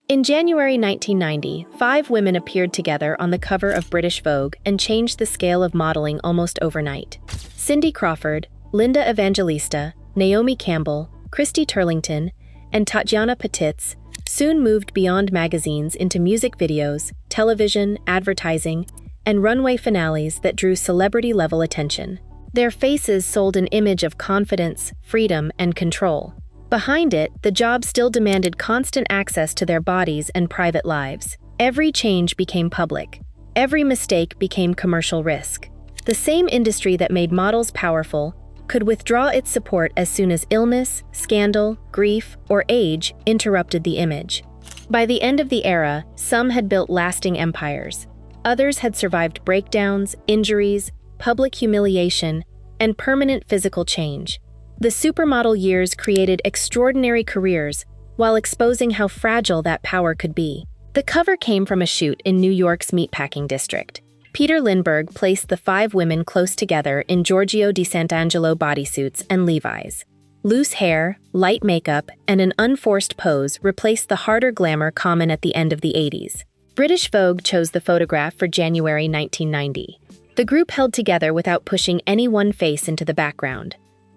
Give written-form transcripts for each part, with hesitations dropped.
In January 1990, 5 women appeared together on the cover of British Vogue and changed the scale of modeling almost overnight. Cindy Crawford, Linda Evangelista, Naomi Campbell, Christy Turlington, and Tatjana Petitz soon moved beyond magazines into music videos, television, advertising, and runway finales that drew celebrity-level attention. Their faces sold an image of confidence, freedom, and control. Behind it, the job still demanded constant access to their bodies and private lives. Every change became public. Every mistake became commercial risk. The same industry that made models powerful could withdraw its support as soon as illness, scandal, grief, or age interrupted the image. By the end of the era, some had built lasting empires. Others had survived breakdowns, injuries, public humiliation, and permanent physical change. The supermodel years created extraordinary careers while exposing how fragile that power could be. The cover came from a shoot in New York's meatpacking district. Peter Lindbergh placed the 5 women close together in Giorgio di Sant'Angelo bodysuits and Levi's. Loose hair, light makeup, and an unforced pose replaced the harder glamour common at the end of the 80s. British Vogue chose the photograph for January 1990. The group held together without pushing any one face into the background.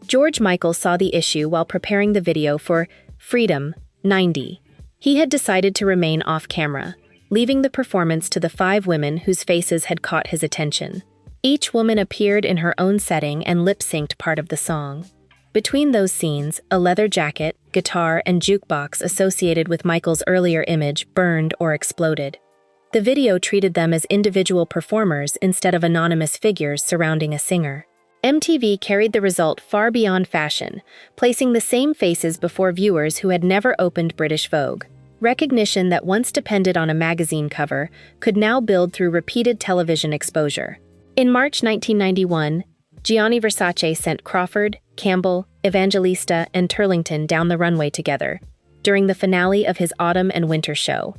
George Michael saw the issue while preparing the video for Freedom 90. He had decided to remain off-camera, leaving the performance to the 5 women whose faces had caught his attention. Each woman appeared in her own setting and lip-synced part of the song. Between those scenes, a leather jacket, guitar, and jukebox associated with Michael's earlier image burned or exploded. The video treated them as individual performers instead of anonymous figures surrounding a singer. MTV carried the result far beyond fashion, placing the same faces before viewers who had never opened British Vogue. Recognition that once depended on a magazine cover could now build through repeated television exposure. In March 1991, Gianni Versace sent Crawford, Campbell, Evangelista, and Turlington down the runway together during the finale of his autumn and winter show.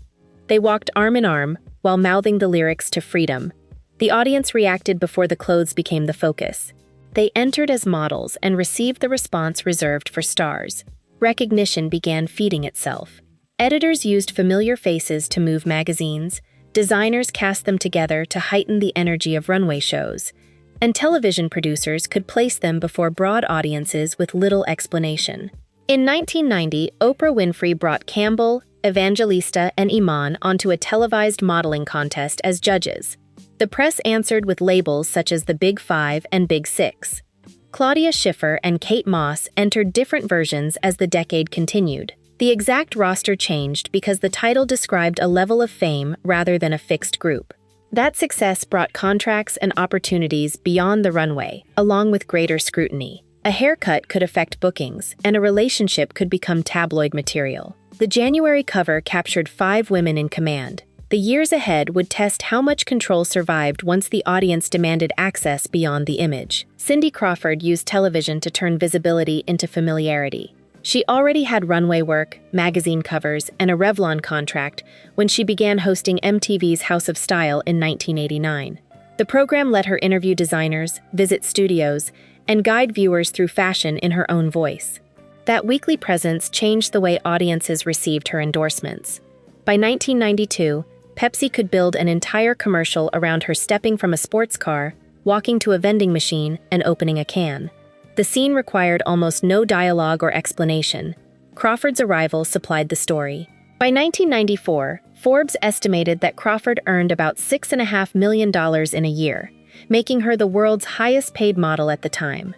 They walked arm in arm while mouthing the lyrics to Freedom. The audience reacted before the clothes became the focus. They entered as models and received the response reserved for stars. Recognition began feeding itself. Editors used familiar faces to move magazines, designers cast them together to heighten the energy of runway shows, and television producers could place them before broad audiences with little explanation. In 1990, Oprah Winfrey brought Campbell, Evangelista, and Iman onto a televised modeling contest as judges. The press answered with labels such as the Big Five and Big Six. Claudia Schiffer and Kate Moss entered different versions as the decade continued. The exact roster changed because the title described a level of fame rather than a fixed group. That success brought contracts and opportunities beyond the runway, along with greater scrutiny. A haircut could affect bookings, and a relationship could become tabloid material. The January cover captured 5 women in command. The years ahead would test how much control survived once the audience demanded access beyond the image. Cindy Crawford used television to turn visibility into familiarity. She already had runway work, magazine covers, and a Revlon contract when she began hosting MTV's House of Style in 1989. The program let her interview designers, visit studios, and guide viewers through fashion in her own voice. That weekly presence changed the way audiences received her endorsements. By 1992, Pepsi could build an entire commercial around her stepping from a sports car, walking to a vending machine, and opening a can. The scene required almost no dialogue or explanation. Crawford's arrival supplied the story. By 1994, Forbes estimated that Crawford earned about $6.5 million in a year, making her the world's highest-paid model at the time.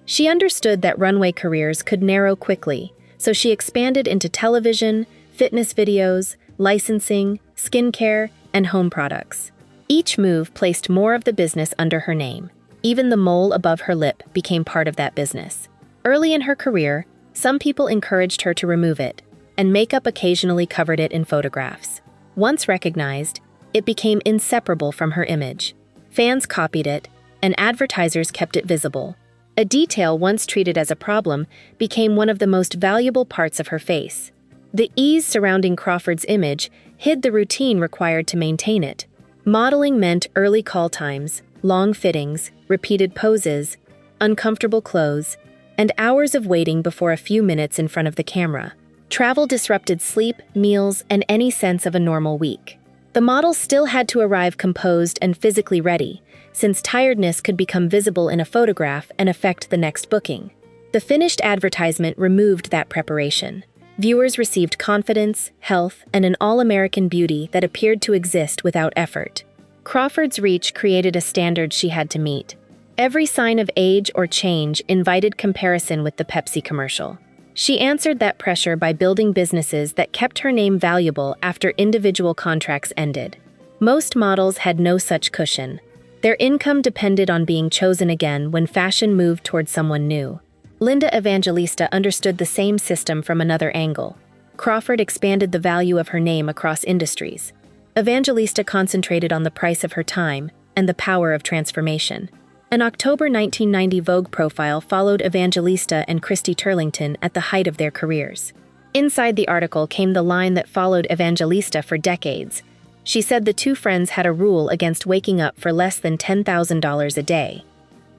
She understood that runway careers could narrow quickly, so she expanded into television, fitness videos, licensing, skincare, and home products. Each move placed more of the business under her name. Even the mole above her lip became part of that business. Early in her career, some people encouraged her to remove it, and makeup occasionally covered it in photographs. Once recognized, it became inseparable from her image. Fans copied it, and advertisers kept it visible. A detail once treated as a problem became one of the most valuable parts of her face. The ease surrounding Crawford's image hid the routine required to maintain it. Modeling meant early call times, long fittings, repeated poses, uncomfortable clothes, and hours of waiting before a few minutes in front of the camera. Travel disrupted sleep, meals, and any sense of a normal week. The models still had to arrive composed and physically ready, since tiredness could become visible in a photograph and affect the next booking. The finished advertisement removed that preparation. Viewers received confidence, health, and an all-American beauty that appeared to exist without effort. Crawford's reach created a standard she had to meet. Every sign of age or change invited comparison with the Pepsi commercial. She answered that pressure by building businesses that kept her name valuable after individual contracts ended. Most models had no such cushion. Their income depended on being chosen again when fashion moved toward someone new. Linda Evangelista understood the same system from another angle. Crawford expanded the value of her name across industries. Evangelista concentrated on the price of her time and the power of transformation. An October 1990 Vogue profile followed Evangelista and Christy Turlington at the height of their careers. Inside the article came the line that followed Evangelista for decades. She said the two friends had a rule against waking up for less than $10,000 a day.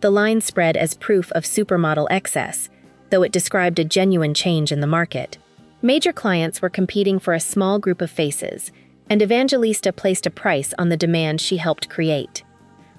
The line spread as proof of supermodel excess, though it described a genuine change in the market. Major clients were competing for a small group of faces, and Evangelista placed a price on the demand she helped create.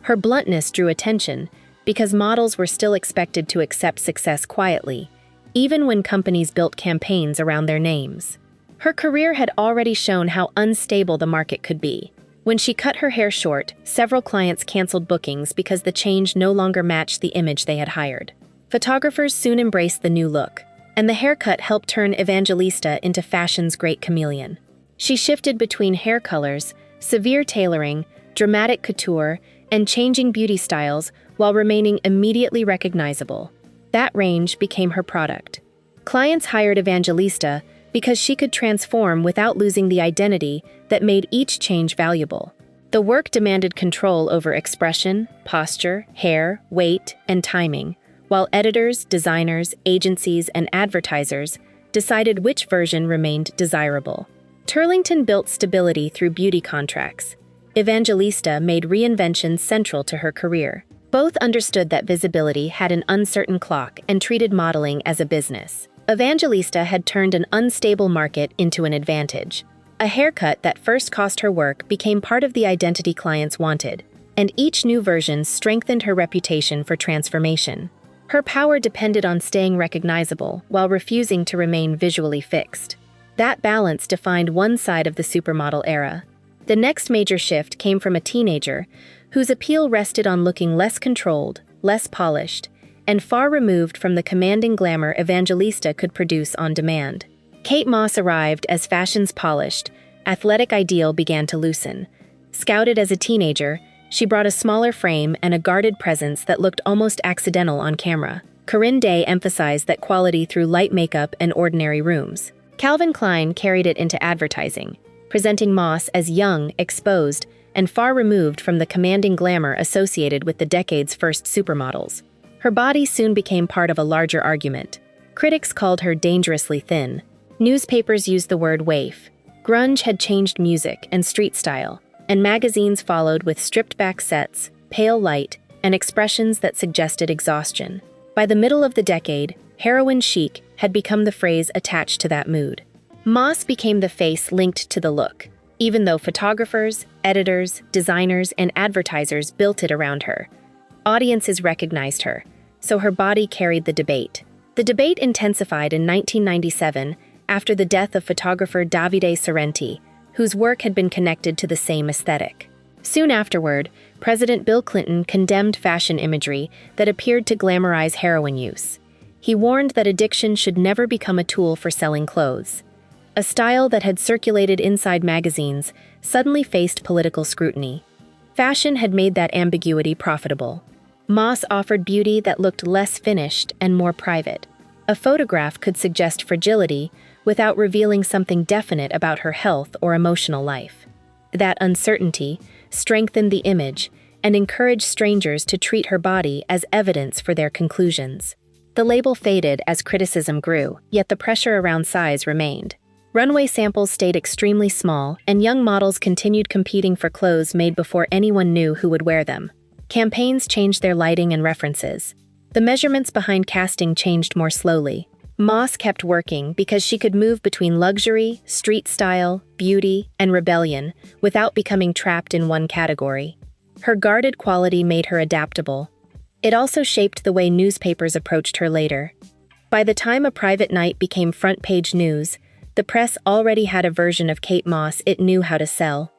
Her bluntness drew attention because models were still expected to accept success quietly, even when companies built campaigns around their names. Her career had already shown how unstable the market could be. When she cut her hair short, several clients canceled bookings because the change no longer matched the image they had hired. Photographers soon embraced the new look, and the haircut helped turn Evangelista into fashion's great chameleon. She shifted between hair colors, severe tailoring, dramatic couture, and changing beauty styles while remaining immediately recognizable. That range became her product. Clients hired Evangelista because she could transform without losing the identity that made each change valuable. The work demanded control over expression, posture, hair, weight, and timing, while editors, designers, agencies, and advertisers decided which version remained desirable. Turlington built stability through beauty contracts. Evangelista made reinvention central to her career. Both understood that visibility had an uncertain clock and treated modeling as a business. Evangelista had turned an unstable market into an advantage. A haircut that first cost her work became part of the identity clients wanted, and each new version strengthened her reputation for transformation. Her power depended on staying recognizable while refusing to remain visually fixed. That balance defined one side of the supermodel era. The next major shift came from a teenager whose appeal rested on looking less controlled, less polished, and far removed from the commanding glamour Evangelista could produce on demand. Kate Moss arrived as fashion's polished, athletic ideal began to loosen. Scouted as a teenager, she brought a smaller frame and a guarded presence that looked almost accidental on camera. Corinne Day emphasized that quality through light makeup and ordinary rooms. Calvin Klein carried it into advertising, presenting Moss as young, exposed, and far removed from the commanding glamour associated with the decade's first supermodels. Her body soon became part of a larger argument. Critics called her dangerously thin. Newspapers used the word waif. Grunge had changed music and street style, and magazines followed with stripped-back sets, pale light, and expressions that suggested exhaustion. By the middle of the decade, heroin chic had become the phrase attached to that mood. Moss became the face linked to the look, even though photographers, editors, designers, and advertisers built it around her. Audiences recognized her, so her body carried the debate. The debate intensified in 1997 after the death of photographer Davide Sorrenti, whose work had been connected to the same aesthetic. Soon afterward, President Bill Clinton condemned fashion imagery that appeared to glamorize heroin use. He warned that addiction should never become a tool for selling clothes. A style that had circulated inside magazines suddenly faced political scrutiny. Fashion had made that ambiguity profitable. Moss offered beauty that looked less finished and more private. A photograph could suggest fragility without revealing something definite about her health or emotional life. That uncertainty strengthened the image and encouraged strangers to treat her body as evidence for their conclusions. The label faded as criticism grew, yet the pressure around size remained. Runway samples stayed extremely small, and young models continued competing for clothes made before anyone knew who would wear them. Campaigns changed their lighting and references. The measurements behind casting changed more slowly. Moss kept working because she could move between luxury, street style, beauty, and rebellion without becoming trapped in one category. Her guarded quality made her adaptable. It also shaped the way newspapers approached her later. By the time A Private Night became front-page news, the press already had a version of Kate Moss it knew how to sell.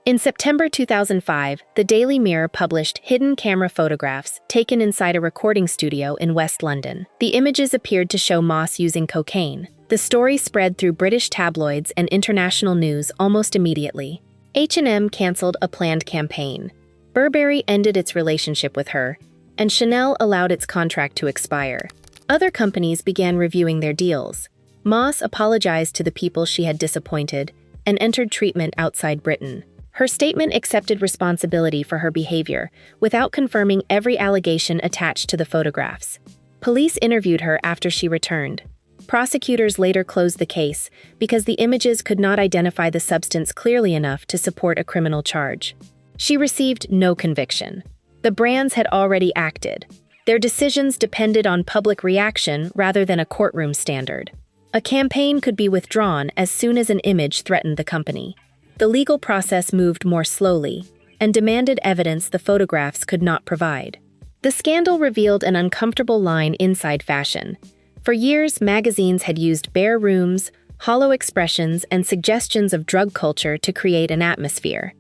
In September 2005, the Daily Mirror published hidden camera photographs taken inside a recording studio in West London. The images appeared to show Moss using cocaine. The story spread through British tabloids and international news almost immediately. H&M cancelled a planned campaign. Burberry ended its relationship with her, and Chanel allowed its contract to expire. Other companies began reviewing their deals. Moss apologized to the people she had disappointed and entered treatment outside Britain. Her statement accepted responsibility for her behavior, without confirming every allegation attached to the photographs. Police interviewed her after she returned. Prosecutors later closed the case because the images could not identify the substance clearly enough to support a criminal charge. She received no conviction. The brands had already acted. Their decisions depended on public reaction rather than a courtroom standard. A campaign could be withdrawn as soon as an image threatened the company. The legal process moved more slowly and demanded evidence the photographs could not provide. The scandal revealed an uncomfortable line inside fashion. For years, magazines had used bare rooms, hollow expressions, and suggestions of drug culture to create an atmosphere.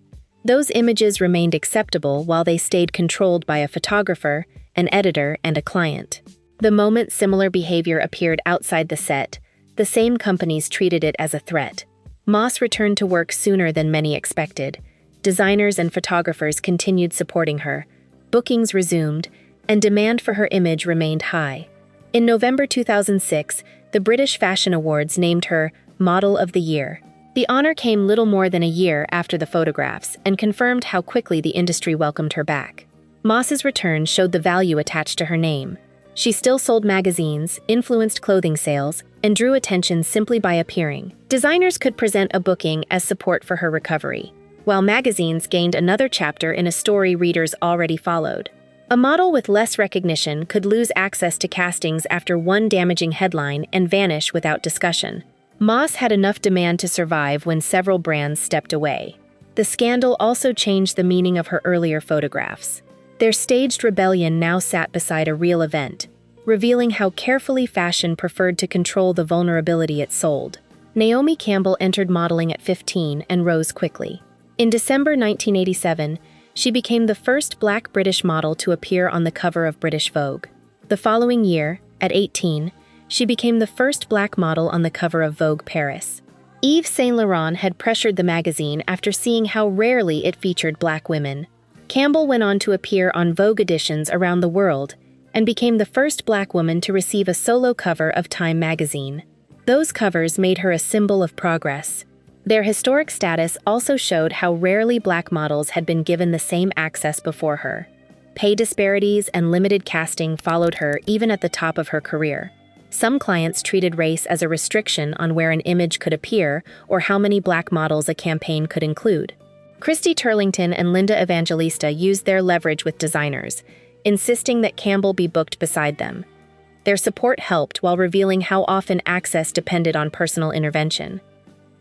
Those images remained acceptable while they stayed controlled by a photographer, an editor, and a client. The moment similar behavior appeared outside the set, the same companies treated it as a threat. Moss returned to work sooner than many expected. Designers and photographers continued supporting her. Bookings resumed, and demand for her image remained high. In November 2006, the British Fashion Awards named her Model of the Year. The honor came little more than a year after the photographs and confirmed how quickly the industry welcomed her back. Moss's return showed the value attached to her name. She still sold magazines, influenced clothing sales, and drew attention simply by appearing. Designers could present a booking as support for her recovery, while magazines gained another chapter in a story readers already followed. A model with less recognition could lose access to castings after one damaging headline and vanish without discussion. Moss had enough demand to survive when several brands stepped away. The scandal also changed the meaning of her earlier photographs. Their staged rebellion now sat beside a real event, revealing how carefully fashion preferred to control the vulnerability it sold. Naomi Campbell entered modeling at 15 and rose quickly. In December 1987, she became the first Black British model to appear on the cover of British Vogue. The following year, at 18, she became the first Black model on the cover of Vogue Paris. Yves Saint Laurent had pressured the magazine after seeing how rarely it featured Black women. Campbell went on to appear on Vogue editions around the world and became the first Black woman to receive a solo cover of Time magazine. Those covers made her a symbol of progress. Their historic status also showed how rarely Black models had been given the same access before her. Pay disparities and limited casting followed her even at the top of her career. Some clients treated race as a restriction on where an image could appear or how many Black models a campaign could include. Christy Turlington and Linda Evangelista used their leverage with designers, insisting that Campbell be booked beside them. Their support helped while revealing how often access depended on personal intervention.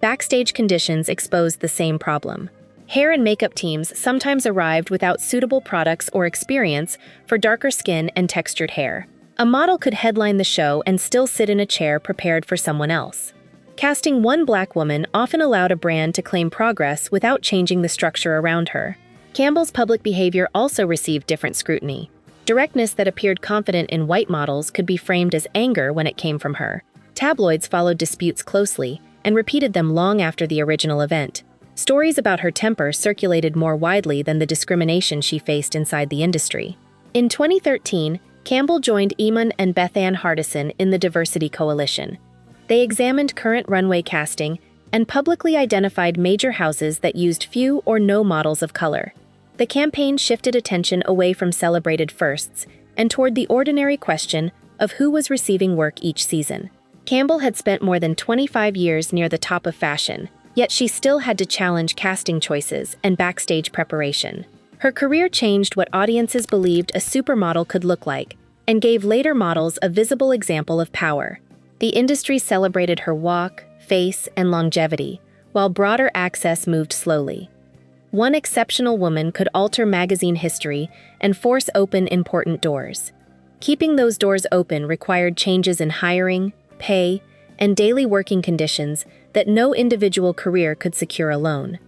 Backstage conditions exposed the same problem. Hair and makeup teams sometimes arrived without suitable products or experience for darker skin and textured hair. A model could headline the show and still sit in a chair prepared for someone else. Casting one Black woman often allowed a brand to claim progress without changing the structure around her. Campbell's public behavior also received different scrutiny. Directness that appeared confident in white models could be framed as anger when it came from her. Tabloids followed disputes closely and repeated them long after the original event. Stories about her temper circulated more widely than the discrimination she faced inside the industry. In 2013, Campbell joined Eamon and Bethann Hardison in the Diversity Coalition. They examined current runway casting and publicly identified major houses that used few or no models of color. The campaign shifted attention away from celebrated firsts and toward the ordinary question of who was receiving work each season. Campbell had spent more than 25 years near the top of fashion, yet she still had to challenge casting choices and backstage preparation. Her career changed what audiences believed a supermodel could look like and gave later models a visible example of power. The industry celebrated her walk, face, and longevity, while broader access moved slowly. One exceptional woman could alter magazine history and force open important doors. Keeping those doors open required changes in hiring, pay, and daily working conditions that no individual career could secure alone.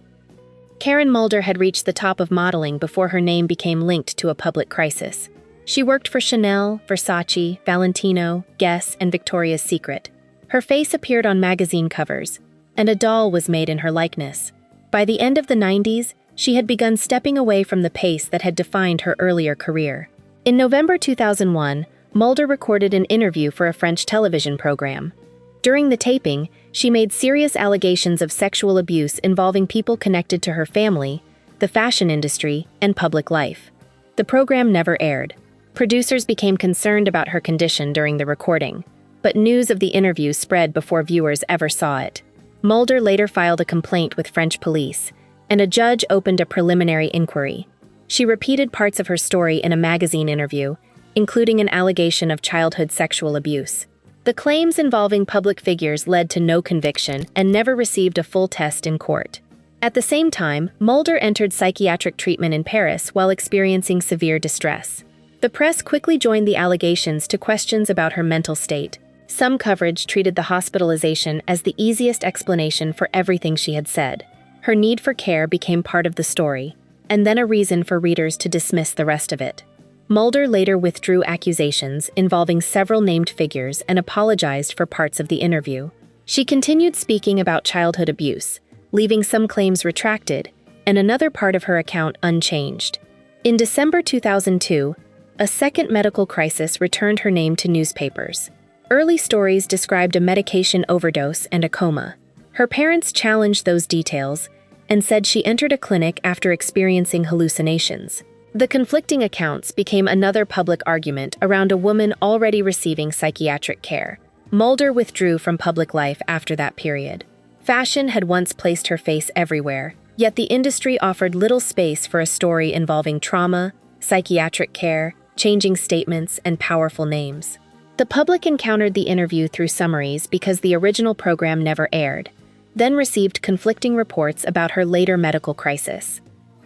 Karen Mulder had reached the top of modeling before her name became linked to a public crisis. She worked for Chanel, Versace, Valentino, Guess, and Victoria's Secret. Her face appeared on magazine covers, and a doll was made in her likeness. By the end of the 90s, she had begun stepping away from the pace that had defined her earlier career. In November 2001, Mulder recorded an interview for a French television program. During the taping, she made serious allegations of sexual abuse involving people connected to her family, the fashion industry, and public life. The program never aired. Producers became concerned about her condition during the recording, but news of the interview spread before viewers ever saw it. Mulder later filed a complaint with French police, and a judge opened a preliminary inquiry. She repeated parts of her story in a magazine interview, including an allegation of childhood sexual abuse. The claims involving public figures led to no conviction and never received a full test in court. At the same time, Mulder entered psychiatric treatment in Paris while experiencing severe distress. The press quickly joined the allegations to questions about her mental state. Some coverage treated the hospitalization as the easiest explanation for everything she had said. Her need for care became part of the story, and then a reason for readers to dismiss the rest of it. Mulder later withdrew accusations involving several named figures and apologized for parts of the interview. She continued speaking about childhood abuse, leaving some claims retracted and another part of her account unchanged. In December 2002, a second medical crisis returned her name to newspapers. Early stories described a medication overdose and a coma. Her parents challenged those details and said she entered a clinic after experiencing hallucinations. The conflicting accounts became another public argument around a woman already receiving psychiatric care. Mulder withdrew from public life after that period. Fashion had once placed her face everywhere, yet the industry offered little space for a story involving trauma, psychiatric care, changing statements, and powerful names. The public encountered the interview through summaries because the original program never aired, then received conflicting reports about her later medical crisis.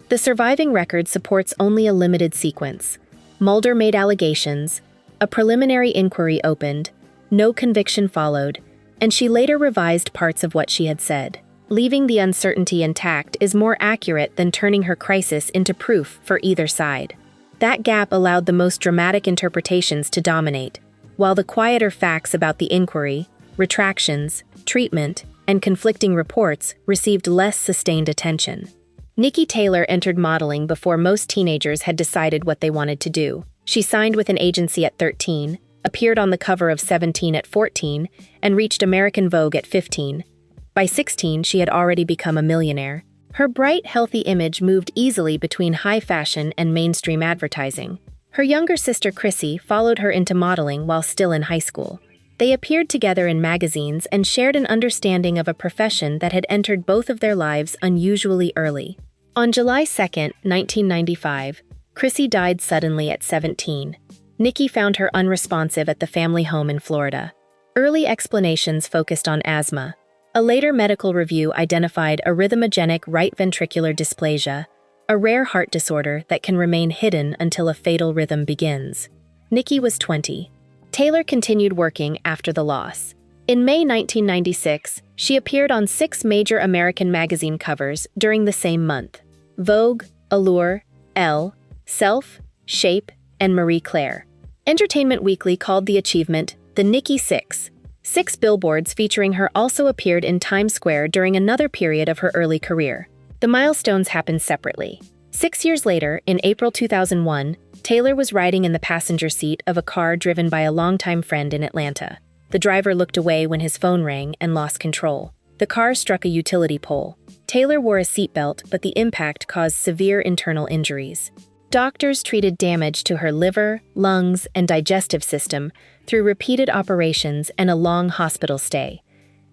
The surviving record supports only a limited sequence. Mulder made allegations, a preliminary inquiry opened, no conviction followed, and she later revised parts of what she had said. Leaving the uncertainty intact is more accurate than turning her crisis into proof for either side. That gap allowed the most dramatic interpretations to dominate, while the quieter facts about the inquiry, retractions, treatment, and conflicting reports received less sustained attention. Nikki Taylor entered modeling before most teenagers had decided what they wanted to do. She signed with an agency at 13, appeared on the cover of 17 at 14, and reached American Vogue at 15. By 16, she had already become a millionaire. Her bright, healthy image moved easily between high fashion and mainstream advertising. Her younger sister Chrissy followed her into modeling while still in high school. They appeared together in magazines and shared an understanding of a profession that had entered both of their lives unusually early. On July 2, 1995, Chrissy died suddenly at 17. Nikki found her unresponsive at the family home in Florida. Early explanations focused on asthma. A later medical review identified arrhythmogenic right ventricular dysplasia, a rare heart disorder that can remain hidden until a fatal rhythm begins. Nikki was 20. Taylor continued working after the loss. In May 1996, she appeared on 6 major American magazine covers during the same month: Vogue, Allure, Elle, Self, Shape, and Marie Claire. Entertainment Weekly called the achievement the Nikki Six. 6 billboards featuring her also appeared in Times Square during another period of her early career. The milestones happened separately. 6 years later, in April 2001, Taylor was riding in the passenger seat of a car driven by a longtime friend in Atlanta. The driver looked away when his phone rang and lost control. The car struck a utility pole. Taylor wore a seatbelt, but the impact caused severe internal injuries. Doctors treated damage to her liver, lungs, and digestive system through repeated operations and a long hospital stay.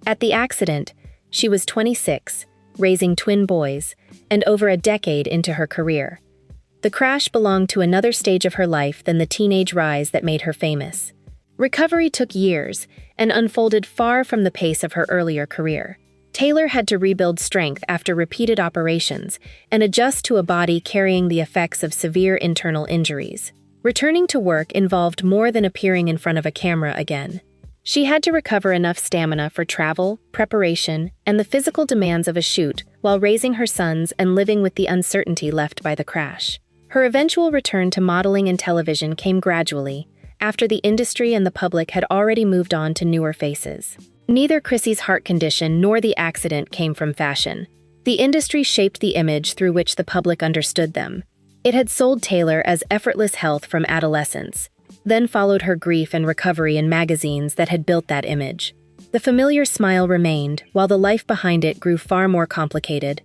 At the accident, she was 26, raising twin boys, and over a decade into her career. The crash belonged to another stage of her life than the teenage rise that made her famous. Recovery took years and unfolded far from the pace of her earlier career. Taylor had to rebuild strength after repeated operations and adjust to a body carrying the effects of severe internal injuries. Returning to work involved more than appearing in front of a camera again. She had to recover enough stamina for travel, preparation, and the physical demands of a shoot while raising her sons and living with the uncertainty left by the crash. Her eventual return to modeling and television came gradually, after the industry and the public had already moved on to newer faces. Neither Chrissy's heart condition nor the accident came from fashion. The industry shaped the image through which the public understood them. It had sold Taylor as effortless health from adolescence, then followed her grief and recovery in magazines that had built that image. The familiar smile remained, while the life behind it grew far more complicated.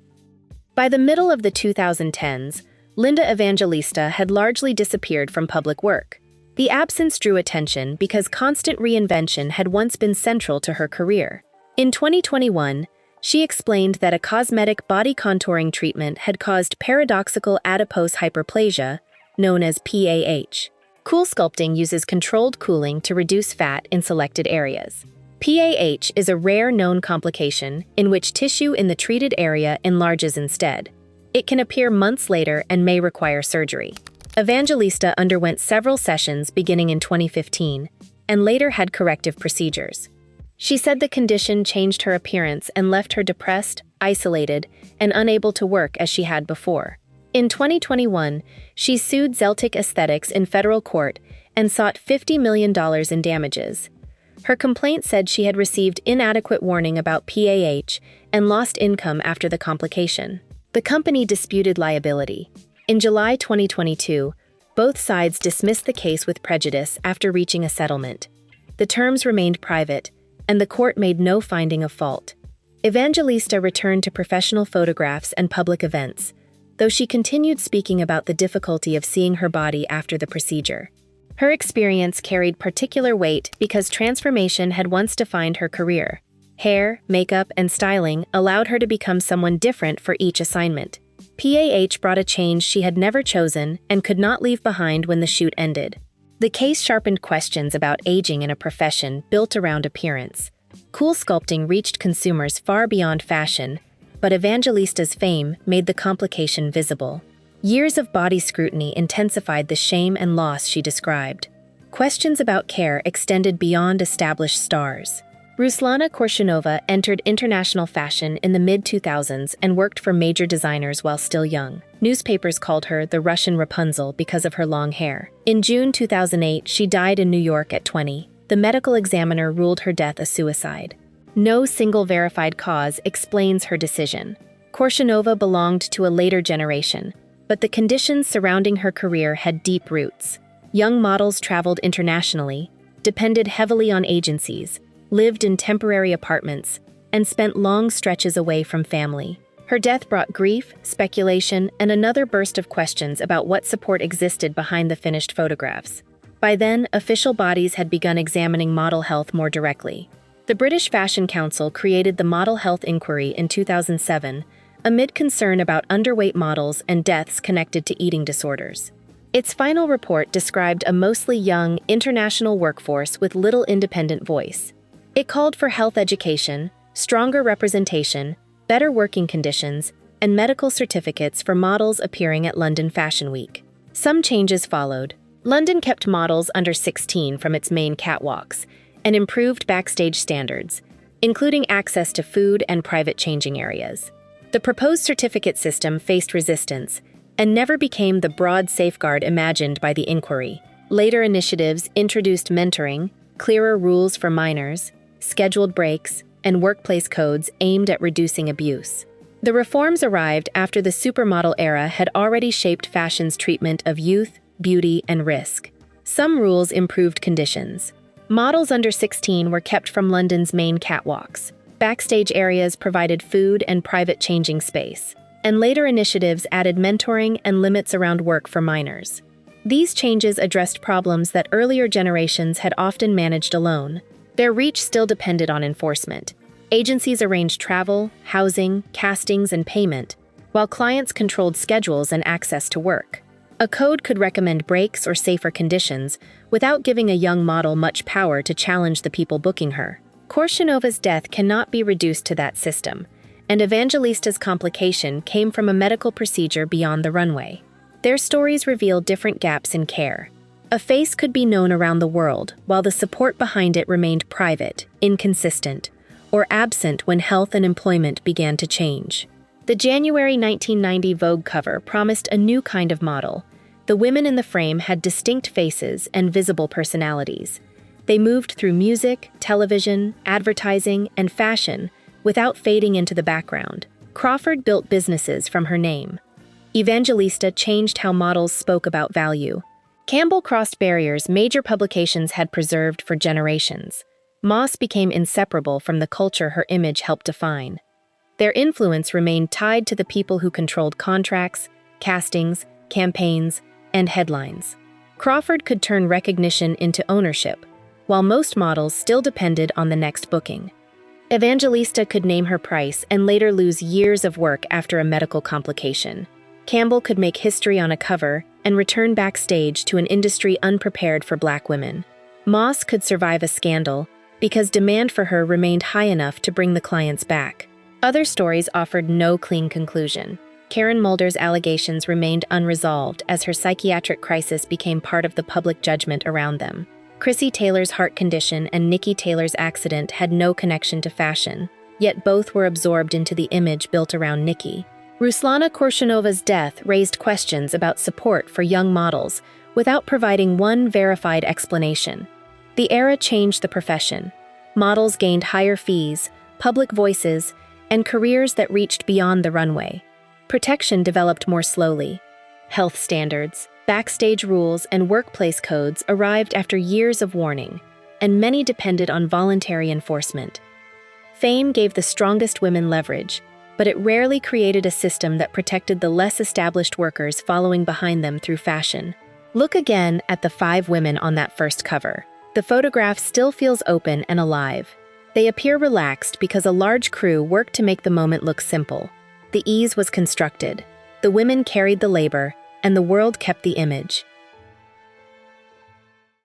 By the middle of the 2010s, Linda Evangelista had largely disappeared from public work. The absence drew attention because constant reinvention had once been central to her career. In 2021, she explained that a cosmetic body contouring treatment had caused paradoxical adipose hyperplasia, known as PAH. Cool sculpting uses controlled cooling to reduce fat in selected areas. PAH is a rare known complication in which tissue in the treated area enlarges instead. It can appear months later and may require surgery. Evangelista underwent several sessions beginning in 2015 and later had corrective procedures. She said the condition changed her appearance and left her depressed, isolated, and unable to work as she had before. In 2021, she sued Zeltic Aesthetics in federal court and sought $50 million in damages. Her complaint said she had received inadequate warning about PAH and lost income after the complication. The company disputed liability. In July 2022, both sides dismissed the case with prejudice after reaching a settlement. The terms remained private, and the court made no finding of fault. Evangelista returned to professional photographs and public events, though she continued speaking about the difficulty of seeing her body after the procedure. Her experience carried particular weight because transformation had once defined her career. Hair, makeup, and styling allowed her to become someone different for each assignment. PAH brought a change she had never chosen and could not leave behind when the shoot ended. The case sharpened questions about aging in a profession built around appearance. Cool sculpting reached consumers far beyond fashion, but Evangelista's fame made the complication visible. Years of body scrutiny intensified the shame and loss she described. Questions about care extended beyond established stars. Ruslana Korshunova entered international fashion in the mid-2000s and worked for major designers while still young. Newspapers called her the Russian Rapunzel because of her long hair. In June 2008, she died in New York at 20. The medical examiner ruled her death a suicide. No single verified cause explains her decision. Korshunova belonged to a later generation, but the conditions surrounding her career had deep roots. Young models traveled internationally, depended heavily on agencies, lived in temporary apartments, and spent long stretches away from family. Her death brought grief, speculation, and another burst of questions about what support existed behind the finished photographs. By then, official bodies had begun examining model health more directly. The British Fashion Council created the Model Health Inquiry in 2007, amid concern about underweight models and deaths connected to eating disorders. Its final report described a mostly young, international workforce with little independent voice. It called for health education, stronger representation, better working conditions, and medical certificates for models appearing at London Fashion Week. Some changes followed. London kept models under 16 from its main catwalks and improved backstage standards, including access to food and private changing areas. The proposed certificate system faced resistance and never became the broad safeguard imagined by the inquiry. Later initiatives introduced mentoring, clearer rules for minors, scheduled breaks, and workplace codes aimed at reducing abuse. The reforms arrived after the supermodel era had already shaped fashion's treatment of youth, beauty, and risk. Some rules improved conditions. Models under 16 were kept from London's main catwalks. Backstage areas provided food and private changing space. And later initiatives added mentoring and limits around work for minors. These changes addressed problems that earlier generations had often managed alone. Their reach still depended on enforcement. Agencies arranged travel, housing, castings, and payment, while clients controlled schedules and access to work. A code could recommend breaks or safer conditions without giving a young model much power to challenge the people booking her. Korshunova's death cannot be reduced to that system, and Evangelista's complication came from a medical procedure beyond the runway. Their stories reveal different gaps in care. A face could be known around the world, while the support behind it remained private, inconsistent, or absent when health and employment began to change. The January 1990 Vogue cover promised a new kind of model. The women in the frame had distinct faces and visible personalities. They moved through music, television, advertising, and fashion without fading into the background. Crawford built businesses from her name. Evangelista changed how models spoke about value. Campbell crossed barriers major publications had preserved for generations. Moss became inseparable from the culture her image helped define. Their influence remained tied to the people who controlled contracts, castings, campaigns, and headlines. Crawford could turn recognition into ownership, while most models still depended on the next booking. Evangelista could name her price and later lose years of work after a medical complication. Campbell could make history on a cover and return backstage to an industry unprepared for Black women. Moss could survive a scandal because demand for her remained high enough to bring the clients back. Other stories offered no clean conclusion. Karen Mulder's allegations remained unresolved as her psychiatric crisis became part of the public judgment around them. Chrissy Taylor's heart condition and Nikki Taylor's accident had no connection to fashion, yet both were absorbed into the image built around Nikki. Ruslana Korshunova's death raised questions about support for young models without providing one verified explanation. The era changed the profession. Models gained higher fees, public voices, and careers that reached beyond the runway. Protection developed more slowly. Health standards, backstage rules, and workplace codes arrived after years of warning, and many depended on voluntary enforcement. Fame gave the strongest women leverage, but it rarely created a system that protected the less established workers following behind them through fashion. Look again at the 5 women on that first cover. The photograph still feels open and alive. They appear relaxed because a large crew worked to make the moment look simple. The ease was constructed. The women carried the labor, and the world kept the image.